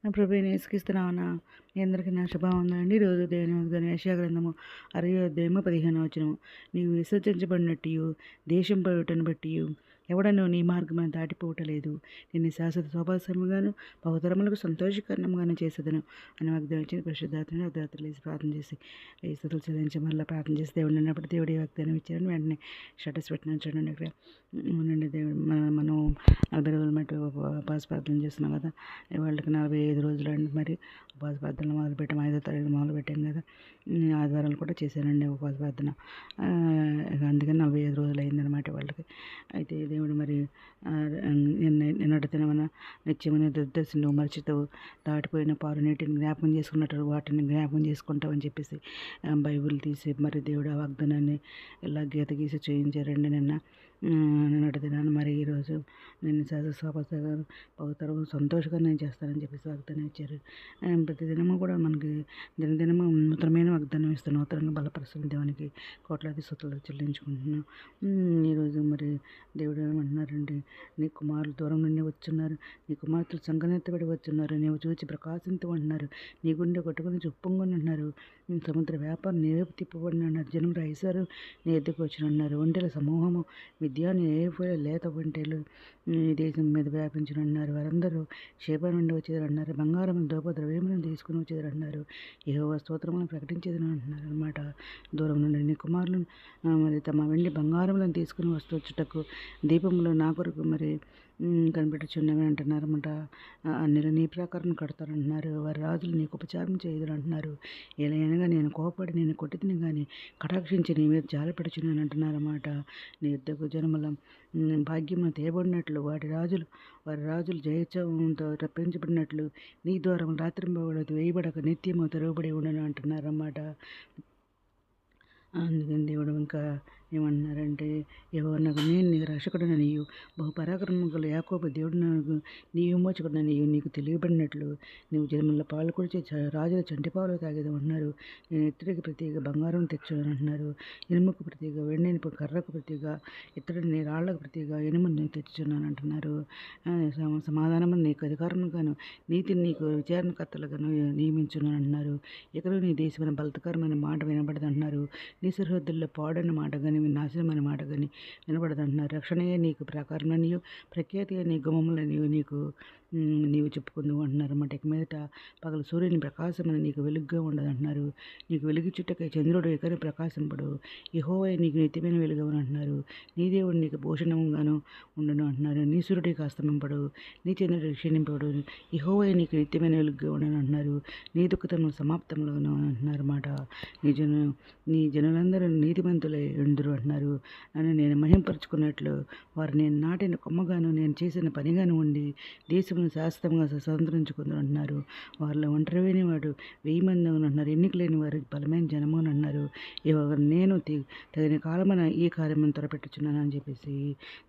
నా ప్రభు యేసుక్రీస్తునామమున మీ అందరికీ నా శుభం ఉందండి. రోజు దేవుని వాగ్దానం యెషయా గ్రంథము 60వ అధ్యాయము 15వ వచనము. నీవు విసర్జించబడినట్టు దేశం పడుటను బట్టి ఎవడనూ నీ మార్గమును దాటిపోవటలేదు. నిన్ను శాశ్వత శోభాసముగాను బహుతరములకు సంతోషకరణంగాను చేసేదను అని వాగ్దానం ఇచ్చిన పరిశుద్ధాత్మని అర్ధరాత్రులు వేసి ప్రార్థన చేసి స్థుతులు చెల్లించి మళ్ళీ ప్రార్థన చేసి దేవుడు ఉన్నప్పుడు దేవుడి వాగ్దానం ఇచ్చారని వెంటనే స్టేటస్ పెట్టిన చూడండి. ఇక్కడ అవునండి, దేవుడు మనం 40 రోజుల మట్టి ఉపవాస ప్రార్థన చేస్తున్నాం కదా. వాళ్ళకి 45 రోజులు అండి. మరి ఉపవాస ప్రార్థనలు మొదలుపెట్టాం. 5వ తారీఖు మొదలుపెట్టాం కదా. ఆదివారాలు కూడా చేశానండి ఉపవాస ప్రార్థన. అందుకని 45 రోజులు అయిందనమాట వాళ్ళకి. అయితే దేవుడు మరి నిన్నటి దినమున నిత్యమైన దుర్దర్శి నువ్వు మరచితావు, దాటిపోయిన పారు నీటిని జ్ఞాపకం చేసుకున్నట్టు వాటిని జ్ఞాపకం చేసుకుంటావు అని చెప్పేసి బైబిల్ తీసి మరి దేవుడు ఆ వాగ్దానాన్ని ఇలా గీత గీసి చూయించారండి నిన్నటి దినాన్ని. మరి ఈరోజు నేను శాశ్వత పవిత్రం సంతోషంగా నేను చేస్తానని చెప్పేసి వాగ్దానం ఇచ్చారు. ప్రతి దినము కూడా మనకి దినదినము నూతనమైన వాగ్దానం ఇస్తాను. నూతనంగా బలపరుస్తున్న దేవునికి కోట్లాది స్తుతులు చెల్లించుకుంటున్నాను. ఈరోజు మరి దేవుడు ఏమంటున్నారండి, నీ కుమారులు దూరం నుండి వచ్చున్నారు, నీ కుమార్తెలు సంగనెత్తబడి వచ్చున్నారు, నీవు చూచి ప్రకాశించు అంటున్నారు, నీ గుండె కొట్టుకుని చుప్పొంగుని అంటున్నారు, సముద్ర వ్యాపారం నీ వైపు తిప్పబడిన అన్నారు, జనం రైసారు నీ ఎద్దుకు వచ్చిన అన్నారు, ఒంటెల సమూహము విద్యాన్ని ఏ లేత ఒంటెలు దేశం మీద వ్యాపించిన అన్నారు, వారందరూ షేబా నుండి వచ్చేది అన్నారు, బంగారం ద్రవ్యములను తీసుకుని వచ్చేది అన్నారు, యెహోవా స్తోత్రములను ప్రకటించేదని అంటున్నారు అనమాట. దూరం నుండి నీ కుమారులను మరి తమ వెండి బంగారములను తీసుకుని వస్తుటకు దీపంలో నా కొరకు మరి కనిపెట్టుచున్నవి అంటున్నారన్నమాట. అన్నిలు నీ ప్రాకారం కడతారంటున్నారు, వారి రాజులు నీకు ఉపచారం చేయదురు అంటున్నారు, ఎలాగనగా నేను కోపడి నేను కొట్టితిని కానీ కటాక్షించి నీ మీద జాలిపడుచున్నాను అంటున్నారన్నమాట. నీ యుద్ధకు జనముల భాగ్యమును తేబడినట్లు వారి రాజులు జయోత్సవంతో రప్పించబడినట్లు నీ ద్వారం రాత్రింబవడదు వేయబడక నిత్యము తెరవబడి ఉండను అంటున్నారన్నమాట. అందుకని దేవుడు ఇంకా ఏమంటున్నారంటే, యెహోవానగు నేను నీకు రక్షకుడన నీయు బహుపరాక్రమము గల యాకోబు దేవుడు నాకు నీ విమోచకుడన నీయు నీకు తెలియబడినట్లు నీవు జన్మల పాలు కొడిచే రాజుల చంటిపాలు తాగేది అంటున్నారు. నేను ఇత్తడికి ప్రతిగా బంగారం తెచ్చాను అంటున్నారు, ఇనుముకు ప్రతిగా వెండిని కర్రకు ప్రతిగా ఇత్తడిని రాళ్లకు ప్రతిగా ఇనుముని తెచ్చుచున్నాను అంటున్నారు. సమాధానము నీకు అధికారముగాను నీతిని నీకు విచారణకర్తలుగాను నియమించున్నాను అంటున్నారు. ఇకను నీ దేశమైన బలత్కారమైన మాట వినబడదు అంటున్నారు, నీ సరిహద్దుల్లో పాడని మాట కానీ నాశనమైన మాట కానీ వినబడదంటున్నారు. రక్షణయే నీకు ప్రాకారమనియు ప్రఖ్యాతిగా నీ గుమ్మములనియు నీవు చెప్పుకుందు అంటున్నారు అన్నమాట. ఇక మీదట పగలు సూర్యుని ప్రకాశమని నీకు వెలుగుగా ఉండదంటున్నారు, నీకు వెలుగుచుట్టకై చంద్రుడు ఎకని ప్రకాశింపడు, యెహోవాయే నీకు నిత్యమైన వెలుగవని అంటున్నారు, నీ దేవుడు నీకు భూషణంగాను ఉండును అంటున్నారు, నీ సూర్యుడికి అస్తమింపడు, నీ చంద్రుడికి క్షీణింపడు, యెహోవాయే నీకు నిత్యమైన వెలుగుగా ఉండను అంటున్నారు, నీ దుఃఖతను సమాప్తంలోను అంటున్నారు అన్నమాట. నీ జనులందరూ నీతిమంతులై ఉందురు అంటున్నారు, నన్ను నేను మహింపరుచుకున్నట్లు వారు నేను నాటిన కొమ్మగాను నేను చేసిన పనిగాను ఉండి దేశమును శాశ్వతంగా స్వతంత్రించుకుందరు అంటున్నారు. వారిలో ఒంటరి లేని వాడు 1000 మంది అంటున్నారు, ఎన్నిక లేని వారు బలమైన జనము అని అన్నారు, నేను తగిన కాలమున ఈ కార్యమును త్వరపెట్టుచున్నాను అని చెప్పేసి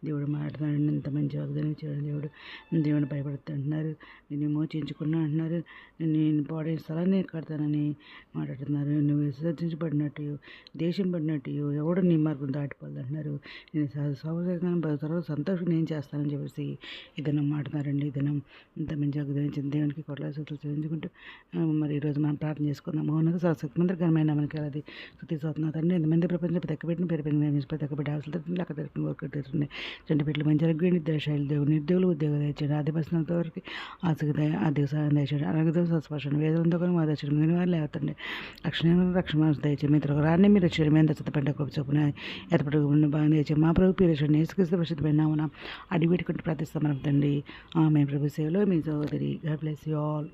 దేవుడు మాట్లాడుతున్నాడు. ఇంత మంచి వాగ్దానం ఇచ్చాడు దేవుడు భయపడుతుంటున్నారు, నేను విమోచించుకున్నా అంటున్నారు, నేను పాడే స్థలాన్ని కడతానని మాట్లాడుతున్నారు, నువ్వు విసర్జించబడినట్టు దేశం పడినట్టు ఎవడు నీ మార్గం దాటిపోదు అంటున్నారు, నేను తర్వాత సంతోషం నేను చేస్తానని చెప్పేసి ఈ దినం మాట్లాడారండి. ఈ దినం ఇంత మంచి వాగ్దానం దేవునికి కోట్లాది స్తుతులు చెల్లించుకుంటూ మరి ఈరోజు మనం ప్రార్థన చేసుకుందాం. మౌనంగా సరస్వతి ఘనమైన మనకి అది స్తుతి స్తోత్రం తండ్రి. ఎంతమంది ప్రపంచం తెక్కబెట్టిన తెక్కబెట్టి ఆశలు తట్టింది అక్కడ తెచ్చిన వర్క్ తెచ్చింది చెండి పెట్టిన మంచి అగ్ని నిర్దేశాలు దేవుడు నిర్దేవులు ఉద్యోగం తెచ్చాడు, ఆది పర్సనల్తో వరకు ఆశకు ఆర్థిక సహాయం తెచ్చాడు, అలాగే స్పర్శన వేదంతో కానీ మా దర్శనం మిగిలిన వారు లేవుతండి రక్షణ దయచేసి మిత్రులు రాని మీరు వచ్చారు మేము దచ్చతపంట కృప చొప్పున ఎతపటి బాగా తెచ్చి మా ప్రభు పీరేశ్వరుని యేసుక్రీస్తు పరిశుద్ధమైన అడిగి పెట్టుకుంటూ ప్రార్థిస్తాం తండ్రి. ఆమె ప్రభు సేవలో మీ సహోదరి. God bless you all.